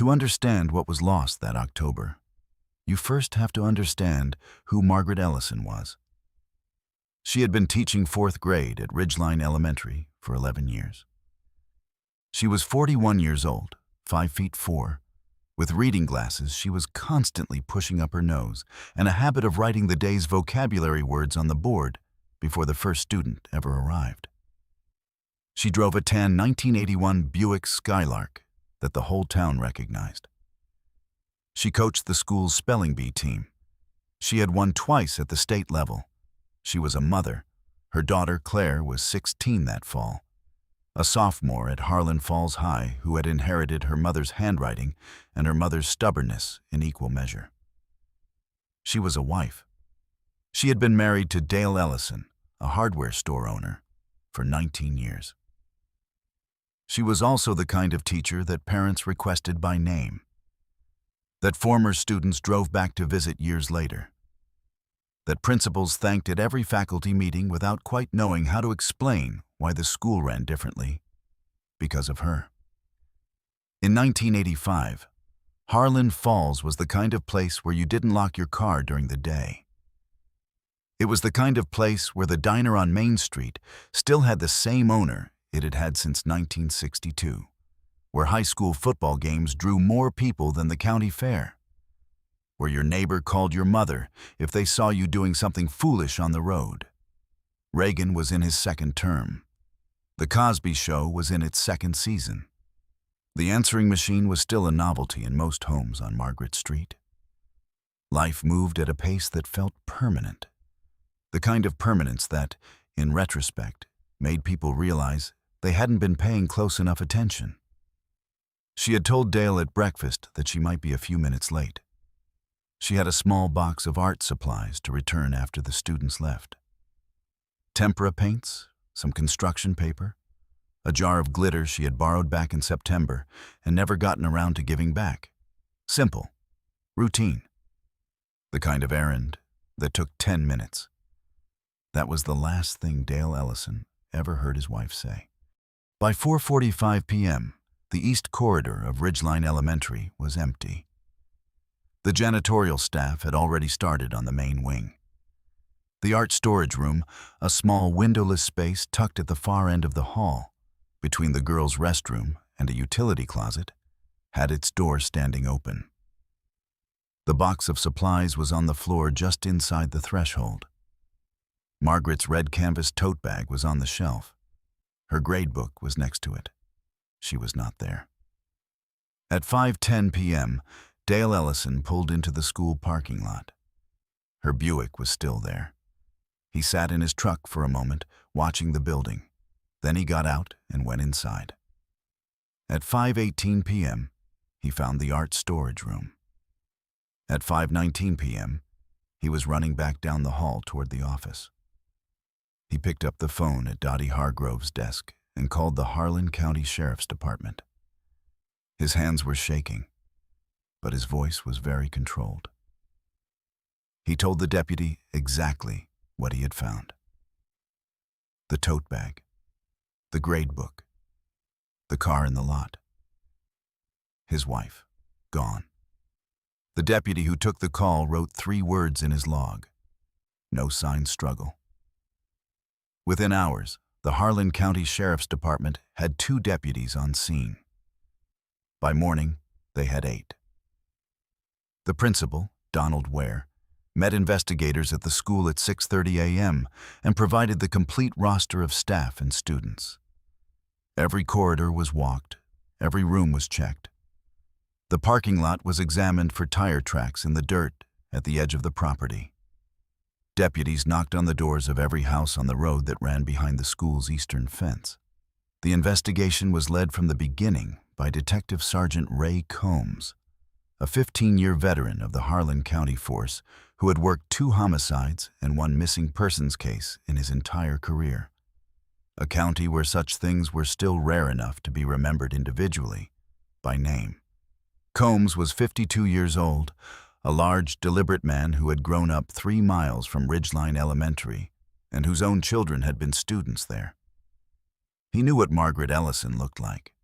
To understand what was lost that October, you first have to understand who Margaret Ellison was. She had been teaching 4th grade at Ridgeline Elementary for 11 years. She was 41 years old, 5 feet 4. With reading glasses, she was constantly pushing up her nose and a habit of writing the day's vocabulary words on the board before the first student ever arrived. She drove a tan 1981 Buick Skylark that the whole town recognized. She coached the school's spelling bee team. She had won twice at the state level. She was a mother. Her daughter, Claire, was 16 that fall, a sophomore at Harlan Falls High who had inherited her mother's handwriting and her mother's stubbornness in equal measure. She was a wife. She had been married to Dale Ellison, a hardware store owner, for 19 years. She was also the kind of teacher that parents requested by name, that former students drove back to visit years later, that principals thanked at every faculty meeting without quite knowing how to explain why the school ran differently because of her. In 1985, Harlan Falls was the kind of place where you didn't lock your car during the day. It was the kind of place where the diner on Main Street still had the same owner it had had since 1962, where high school football games drew more people than the county fair, where your neighbor called your mother if they saw you doing something foolish on the road. Reagan was in his 2nd term. The Cosby Show was in its 2nd season. The answering machine was still a novelty in most homes on Margaret Street. Life moved at a pace that felt permanent, the kind of permanence that, in retrospect, made people realize they hadn't been paying close enough attention. She had told Dale at breakfast that she might be a few minutes late. She had a small box of art supplies to return after the students left. Tempera paints, some construction paper, a jar of glitter she had borrowed back in September and never gotten around to giving back. Simple, routine, the kind of errand that took 10 minutes. That was the last thing Dale Ellison ever heard his wife say. By 4:45 p.m., the east corridor of Ridgeline Elementary was empty. The janitorial staff had already started on the main wing. The art storage room, a small windowless space tucked at the far end of the hall, between the girls' restroom and a utility closet, had its door standing open. The box of supplies was on the floor just inside the threshold. Margaret's red canvas tote bag was on the shelf. Her grade book was next to it. She was not there. At 5:10 p.m., Dale Ellison pulled into the school parking lot. Her Buick was still there. He sat in his truck for a moment, watching the building. Then he got out and went inside. At 5:18 p.m., he found the art storage room. At 5:19 p.m., he was running back down the hall toward the office. He picked up the phone at Dottie Hargrove's desk and called the Harlan County Sheriff's Department. His hands were shaking, but his voice was very controlled. He told the deputy exactly what he had found. The tote bag, the grade book, the car in the lot. His wife, gone. The deputy who took the call wrote 3 words in his log: no sign struggle. Within hours, the Harlan County Sheriff's Department had 2 deputies on scene. By morning, they had 8. The principal, Donald Ware, met investigators at the school at 6:30 a.m. and provided the complete roster of staff and students. Every corridor was walked, every room was checked. The parking lot was examined for tire tracks in the dirt at the edge of the property. Deputies knocked on the doors of every house on the road that ran behind the school's eastern fence. The investigation was led from the beginning by Detective Sergeant Ray Combs, a 15-year veteran of the Harlan County Force who had worked 2 homicides and 1 missing persons case in his entire career. A county where such things were still rare enough to be remembered individually, by name. Combs was 52 years old, a large, deliberate man who had grown up 3 miles from Ridgeline Elementary and whose own children had been students there. He knew what Margaret Ellison looked like.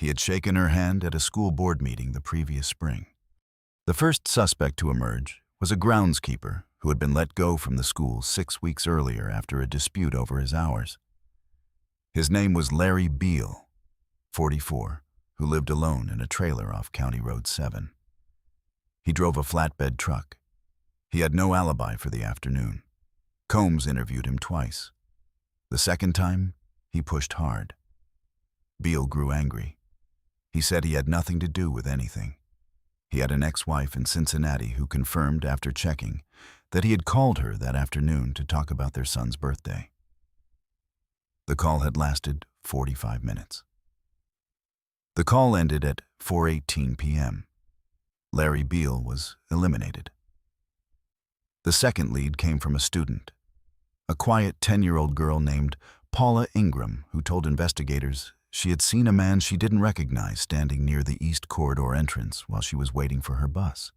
He had shaken her hand at a school board meeting the previous spring. The first suspect to emerge was a groundskeeper who had been let go from the school 6 weeks earlier after a dispute over his hours. His name was Larry Beal, 44, who lived alone in a trailer off County Road 7. He drove a flatbed truck. He had no alibi for the afternoon. Combs interviewed him twice. The second time, he pushed hard. Beal grew angry. He said he had nothing to do with anything. He had an ex-wife in Cincinnati who confirmed after checking that he had called her that afternoon to talk about their son's birthday. The call had lasted 45 minutes. The call ended at 4:18 p.m. Larry Beal was eliminated. The second lead came from a student, a quiet 10-year-old girl named Paula Ingram, who told investigators she had seen a man she didn't recognize standing near the East Corridor entrance while she was waiting for her bus.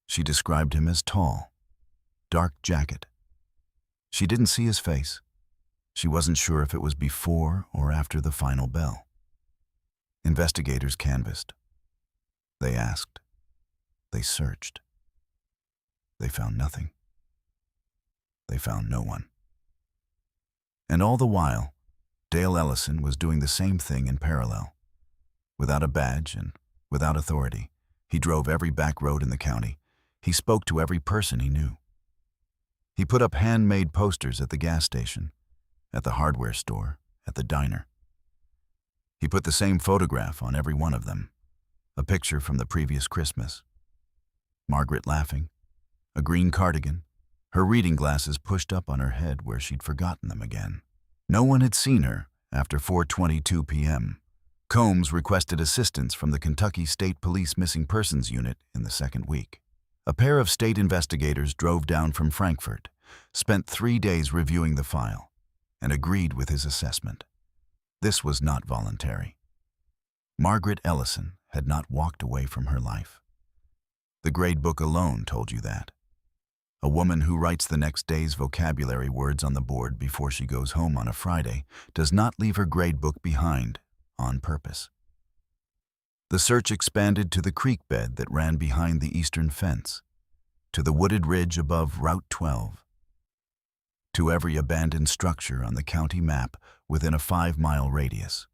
She described him as tall, dark jacket. She didn't see his face. She wasn't sure if it was before or after the final bell. Investigators canvassed. They asked. They searched. They found nothing. They found no one. And all the while, Dale Ellison was doing the same thing in parallel. Without a badge and without authority, he drove every back road in the county. He spoke to every person he knew. He put up handmade posters at the gas station, at the hardware store, at the diner. He put the same photograph on every one of them, a picture from the previous Christmas. Margaret laughing, a green cardigan, her reading glasses pushed up on her head where she'd forgotten them again. No one had seen her after 4:22 p.m. Combs requested assistance from the Kentucky State Police Missing Persons Unit in the second week. A pair of state investigators drove down from Frankfort, spent 3 days reviewing the file, and agreed with his assessment. This was not voluntary. Margaret Ellison had not walked away from her life. The grade book alone told you that. A woman who writes the next day's vocabulary words on the board before she goes home on a Friday does not leave her grade book behind on purpose. The search expanded to the creek bed that ran behind the eastern fence, to the wooded ridge above Route 12, to every abandoned structure on the county map within a 5-mile radius.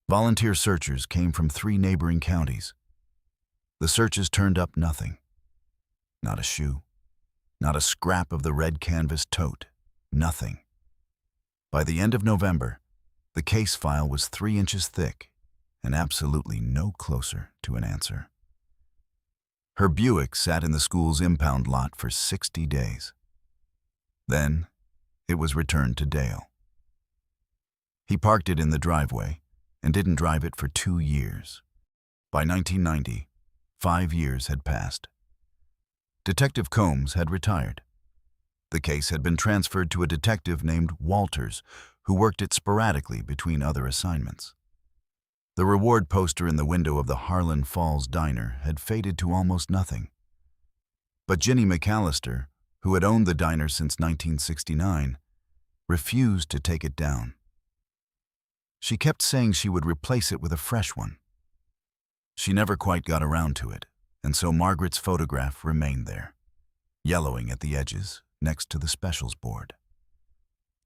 Volunteer searchers came from 3 neighboring counties. The searches turned up nothing. Not a shoe. Not a scrap of the red canvas tote. Nothing. By the end of November, the case file was 3 inches thick and absolutely no closer to an answer. Her Buick sat in the school's impound lot for 60 days. Then, it was returned to Dale. He parked it in the driveway and didn't drive it for 2 years. By 1990, 5 years had passed. Detective Combs had retired. The case had been transferred to a detective named Walters, who worked it sporadically between other assignments. The reward poster in the window of the Harlan Falls Diner had faded to almost nothing. But Ginny McAllister, who had owned the diner since 1969, refused to take it down. She kept saying she would replace it with a fresh one. She never quite got around to it, and so Margaret's photograph remained there, yellowing at the edges next to the specials board.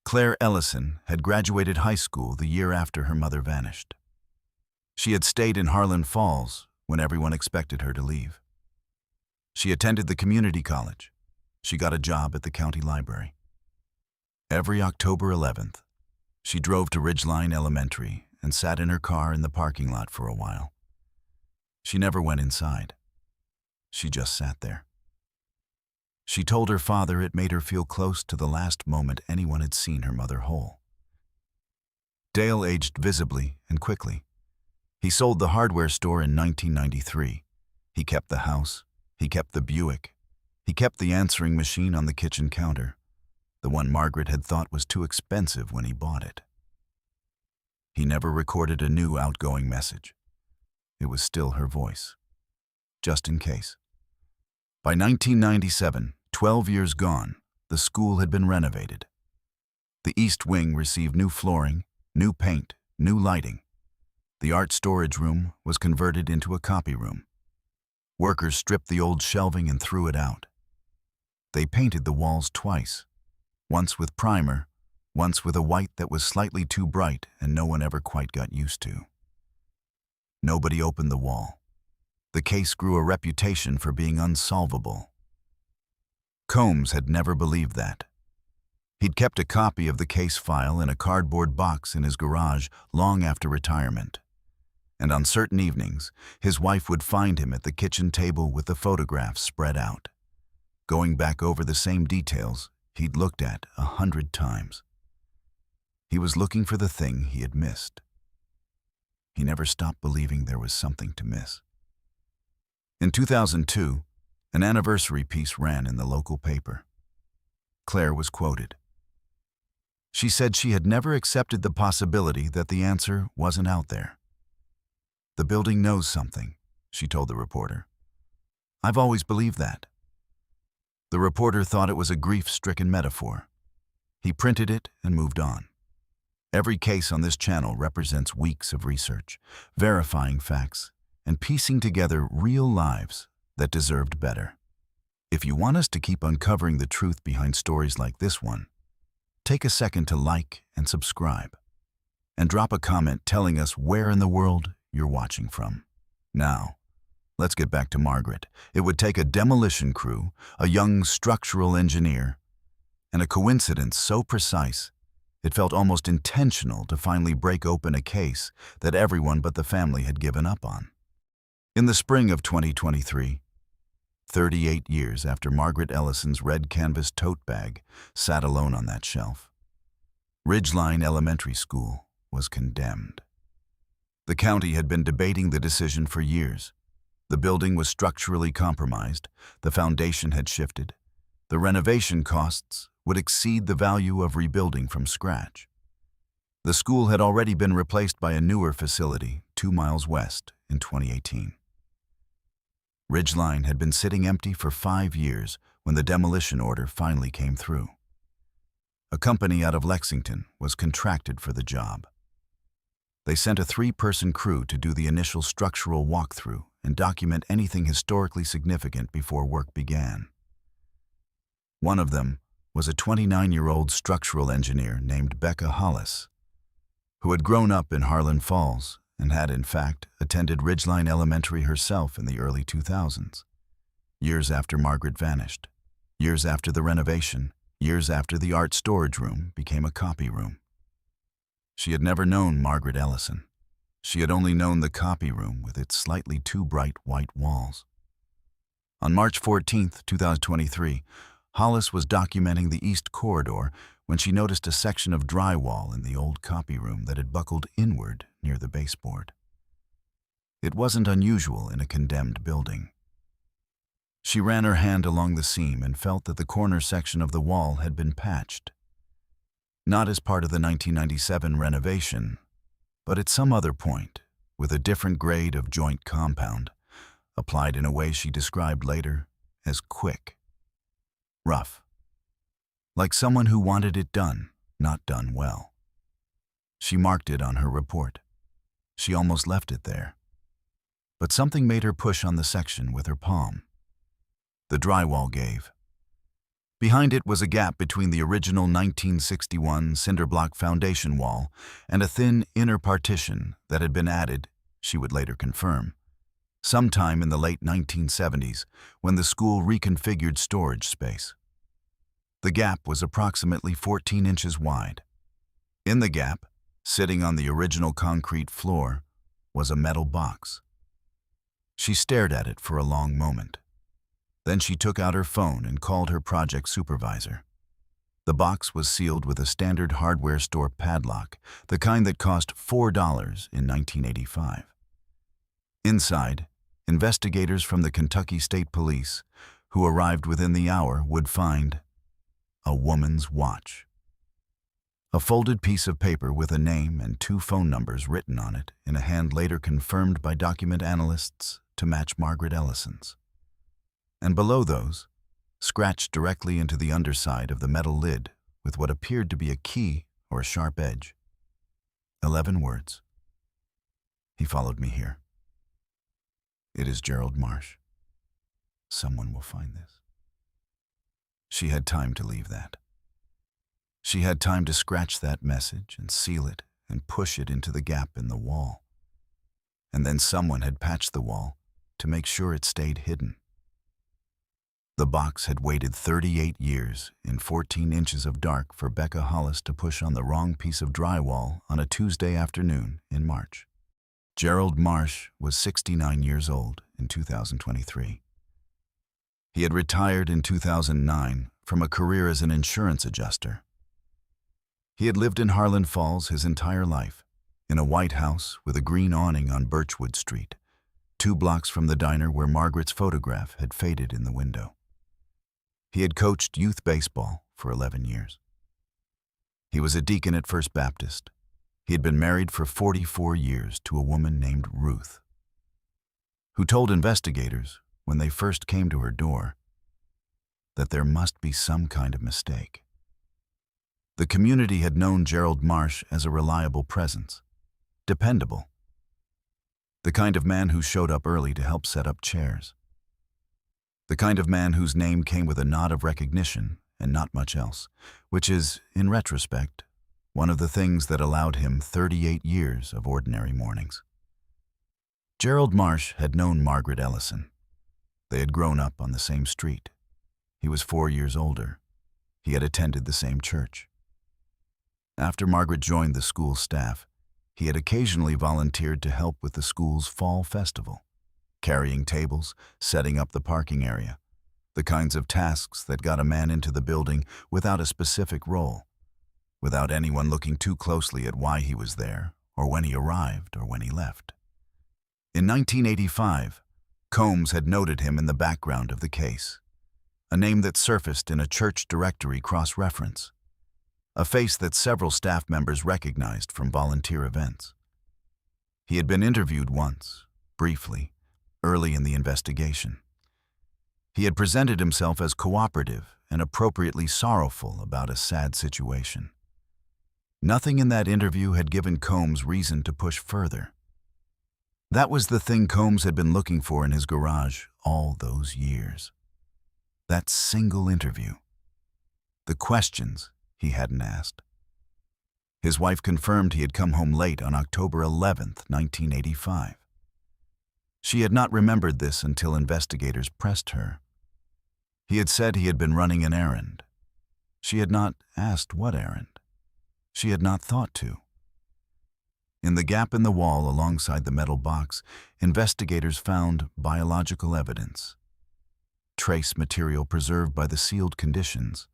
Claire Ellison had graduated high school the year after her mother vanished. She had stayed in Harlan Falls when everyone expected her to leave. She attended the community college. She got a job at the county library. Every October 11th, she drove to Ridgeline Elementary and sat in her car in the parking lot for a while. She never went inside. She just sat there. She told her father it made her feel close to the last moment anyone had seen her mother whole. Dale aged visibly and quickly. He sold the hardware store in 1993. He kept the house. He kept the Buick. He kept the answering machine on the kitchen counter, the one Margaret had thought was too expensive when he bought it. He never recorded a new outgoing message. It was still her voice, just in case. By 1997, 12 years gone, the school had been renovated. The East Wing received new flooring, new paint, new lighting. The art storage room was converted into a copy room. Workers stripped the old shelving and threw it out. They painted the walls twice, once with primer, once with a white that was slightly too bright and no one ever quite got used to. Nobody opened the wall. The case grew a reputation for being unsolvable. Combs had never believed that. He'd kept a copy of the case file in a cardboard box in his garage long after retirement. And on certain evenings, his wife would find him at the kitchen table with the photographs spread out, going back over the same details he'd looked at 100 times. He was looking for the thing he had missed. He never stopped believing there was something to miss. In 2002, an anniversary piece ran in the local paper. Claire was quoted. She said she had never accepted the possibility that the answer wasn't out there. "The building knows something," she told the reporter. "I've always believed that." The reporter thought it was a grief-stricken metaphor. He printed it and moved on. Every case on this channel represents weeks of research, verifying facts, and piecing together real lives that deserved better. If you want us to keep uncovering the truth behind stories like this one, take a second to like and subscribe, and drop a comment telling us where in the world you're watching from. Now, let's get back to Margaret. It would take a demolition crew, a young structural engineer, and a coincidence so precise it felt almost intentional to finally break open a case that everyone but the family had given up on. In the spring of 2023, 38 years after Margaret Ellison's red canvas tote bag sat alone on that shelf, Ridgeline Elementary School was condemned. The county had been debating the decision for years. The building was structurally compromised, the foundation had shifted, the renovation costs would exceed the value of rebuilding from scratch. The school had already been replaced by a newer facility 2 miles west in 2018. Ridgeline had been sitting empty for 5 years when the demolition order finally came through. A company out of Lexington was contracted for the job. They sent a 3-person crew to do the initial structural walkthrough and document anything historically significant before work began. One of them was a 29-year-old structural engineer named Becca Hollis, who had grown up in Harlan Falls and had, in fact, attended Ridgeline Elementary herself in the early 2000s, years after Margaret vanished, years after the renovation, years after the art storage room became a copy room. She had never known Margaret Ellison. She had only known the copy room with its slightly too bright white walls. On March 14, 2023, Hollis was documenting the East Corridor when she noticed a section of drywall in the old copy room that had buckled inward near the baseboard. It wasn't unusual in a condemned building. She ran her hand along the seam and felt that the corner section of the wall had been patched. Not as part of the 1997 renovation, but at some other point, with a different grade of joint compound, applied in a way she described later as quick. Rough. Like someone who wanted it done, not done well. She marked it on her report. She almost left it there. But something made her push on the section with her palm. The drywall gave. Behind it was a gap between the original 1961 cinder block foundation wall and a thin inner partition that had been added, she would later confirm, sometime in the late 1970s when the school reconfigured storage space. The gap was approximately 14 inches wide. In the gap, sitting on the original concrete floor, was a metal box. She stared at it for a long moment. Then she took out her phone and called her project supervisor. The box was sealed with a standard hardware store padlock, the kind that cost $4 in 1985. Inside, investigators from the Kentucky State Police, who arrived within the hour, would find a woman's watch. A folded piece of paper with a name and 2 phone numbers written on it in a hand later confirmed by document analysts to match Margaret Ellison's. And below those, scratched directly into the underside of the metal lid with what appeared to be a key or a sharp edge, 11 words. He followed me here. It is Gerald Marsh. Someone will find this. She had time to leave that. She had time to scratch that message and seal it and push it into the gap in the wall. And then someone had patched the wall to make sure it stayed hidden. The box had waited 38 years in 14 inches of dark for Becca Hollis to push on the wrong piece of drywall on a Tuesday afternoon in March. Gerald Marsh was 69 years old in 2023. He had retired in 2009 from a career as an insurance adjuster. He had lived in Harlan Falls his entire life, in a white house with a green awning on Birchwood Street, 2 blocks from the diner where Margaret's photograph had faded in the window. He had coached youth baseball for 11 years. He was a deacon at First Baptist. He had been married for 44 years to a woman named Ruth, who told investigators, when they first came to her door, that there must be some kind of mistake. The community had known Gerald Marsh as a reliable presence, dependable, the kind of man who showed up early to help set up chairs, the kind of man whose name came with a nod of recognition and not much else, which is, in retrospect, one of the things that allowed him 38 years of ordinary mornings. Gerald Marsh had known Margaret Ellison. They had grown up on the same street. He was 4 years older. He had attended the same church. After Margaret joined the school staff, he had occasionally volunteered to help with the school's fall festival, carrying tables, setting up the parking area, the kinds of tasks that got a man into the building without a specific role, without anyone looking too closely at why he was there, or when he arrived, or when he left. In 1985, Combs had noted him in the background of the case, a name that surfaced in a church directory cross-reference, a face that several staff members recognized from volunteer events. He had been interviewed once, briefly, early in the investigation. He had presented himself as cooperative and appropriately sorrowful about a sad situation. Nothing in that interview had given Combs reason to push further. That was the thing Combs had been looking for in his garage all those years. That single interview. The questions he hadn't asked. His wife confirmed he had come home late on October 11th, 1985. She had not remembered this until investigators pressed her. He had said he had been running an errand. She had not asked what errand. She had not thought to. In the gap in the wall alongside the metal box, investigators found biological evidence, trace material preserved by the sealed conditions,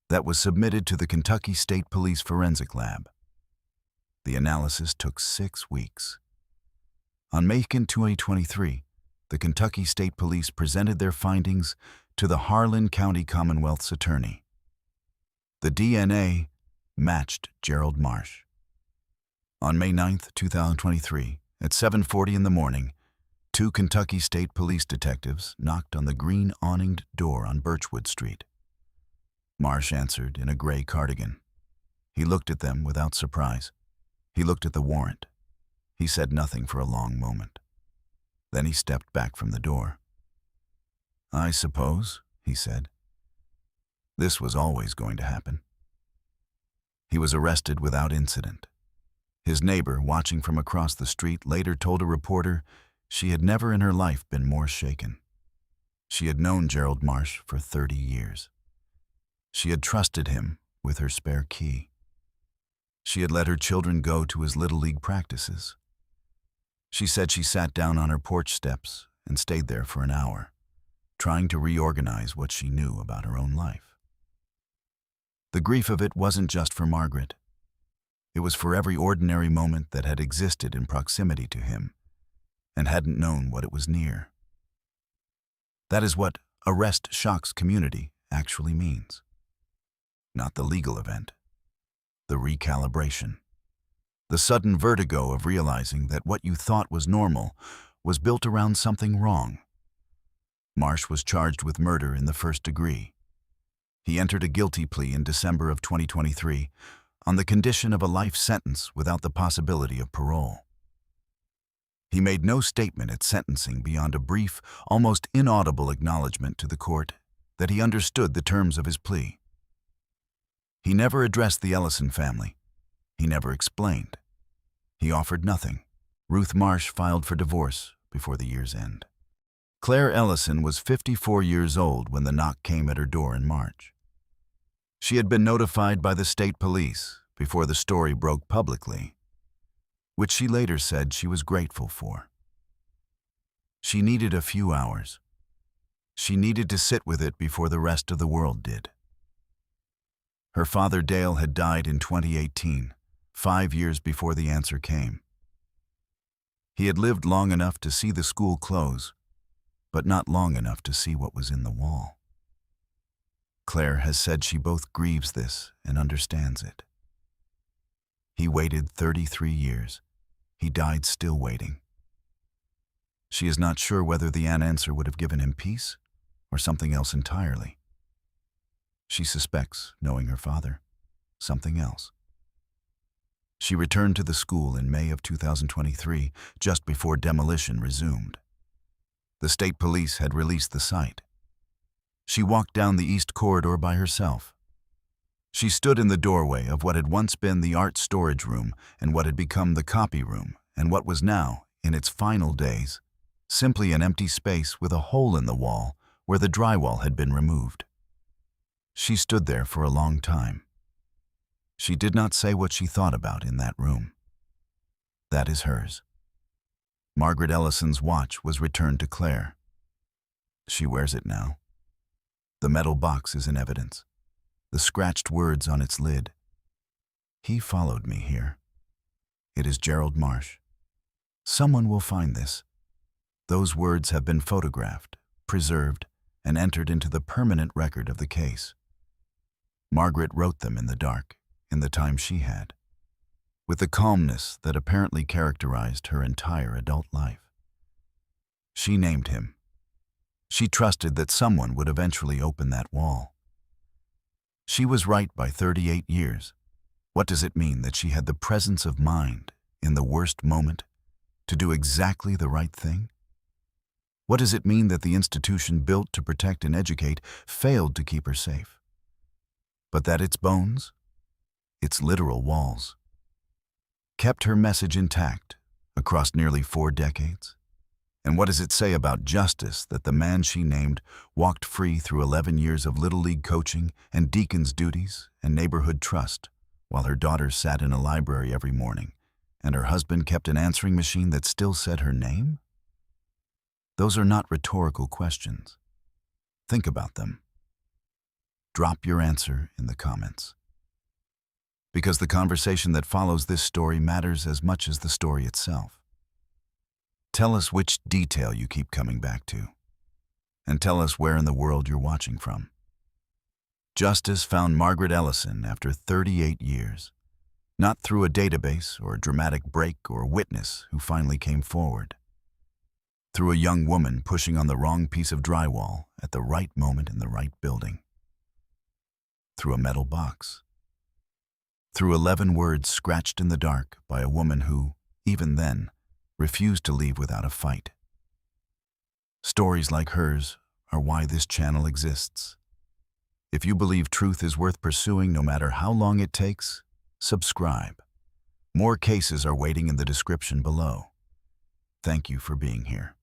that was submitted to the Kentucky State Police Forensic Lab. The analysis took 6 weeks. On May 2023, the Kentucky State Police presented their findings to the Harlan County Commonwealth's attorney. The DNA matched Gerald Marsh. On May 9, 2023, at 7:40 in the morning, 2 Kentucky State Police detectives knocked on the green awninged door on Birchwood Street. Marsh answered in a gray cardigan. He looked at them without surprise. He looked at the warrant. He said nothing for a long moment. Then he stepped back from the door. "I suppose," he said, "this was always going to happen." He was arrested without incident. His neighbor, watching from across the street, later told a reporter she had never in her life been more shaken. She had known Gerald Marsh for 30 years. She had trusted him with her spare key. She had let her children go to his Little League practices. She said she sat down on her porch steps and stayed there for an hour, trying to reorganize what she knew about her own life. The grief of it wasn't just for Margaret. It was for every ordinary moment that had existed in proximity to him and hadn't known what it was near. That is what arrest shocks community actually means. Not the legal event, the recalibration. The sudden vertigo of realizing that what you thought was normal was built around something wrong. Marsh was charged with murder in the first degree. He entered a guilty plea in December of 2023 on the condition of a life sentence without the possibility of parole. He made no statement at sentencing beyond a brief, almost inaudible acknowledgement to the court that he understood the terms of his plea. He never addressed the Ellison family. He never explained. He offered nothing. Ruth Marsh filed for divorce before the year's end. Claire Ellison was 54 years old when the knock came at her door in March. She had been notified by the state police before the story broke publicly, which she later said she was grateful for. She needed a few hours. She needed to sit with it before the rest of the world did. Her father Dale had died in 2018, 5 years before the answer came. He had lived long enough to see the school close, but not long enough to see what was in the wall. Claire has said she both grieves this and understands it. He waited 33 years. He died still waiting. She is not sure whether the answer would have given him peace or something else entirely. She suspects, knowing her father, something else. She returned to the school in May of 2023, just before demolition resumed. The state police had released the site. She walked down the east corridor by herself. She stood in the doorway of what had once been the art storage room and what had become the copy room, and what was now, in its final days, simply an empty space with a hole in the wall where the drywall had been removed. She stood there for a long time. She did not say what she thought about in that room. That is hers. Margaret Ellison's watch was returned to Claire. She wears it now. The metal box is in evidence. The scratched words on its lid. He followed me here. It is Gerald Marsh. Someone will find this. Those words have been photographed, preserved, and entered into the permanent record of the case. Margaret wrote them in the dark, in the time she had, with the calmness that apparently characterized her entire adult life. She named him. She trusted that someone would eventually open that wall. She was right by 38 years. What does it mean that she had the presence of mind, in the worst moment, to do exactly the right thing? What does it mean that the institution built to protect and educate failed to keep her safe? But that its bones, its literal walls, kept her message intact across nearly 4 decades? And what does it say about justice that the man she named walked free through 11 years of Little League coaching and deacon's duties and neighborhood trust, while her daughter sat in a library every morning and her husband kept an answering machine that still said her name? Those are not rhetorical questions. Think about them. Drop your answer in the comments. Because the conversation that follows this story matters as much as the story itself. Tell us which detail you keep coming back to, and tell us where in the world you're watching from. Justice found Margaret Ellison after 38 years, not through a database or a dramatic break or a witness who finally came forward. Through a young woman pushing on the wrong piece of drywall at the right moment in the right building. Through a metal box. Through 11 words scratched in the dark by a woman who, even then, refused to leave without a fight. Stories like hers are why this channel exists. If you believe truth is worth pursuing no matter how long it takes, subscribe. More cases are waiting in the description below. Thank you for being here.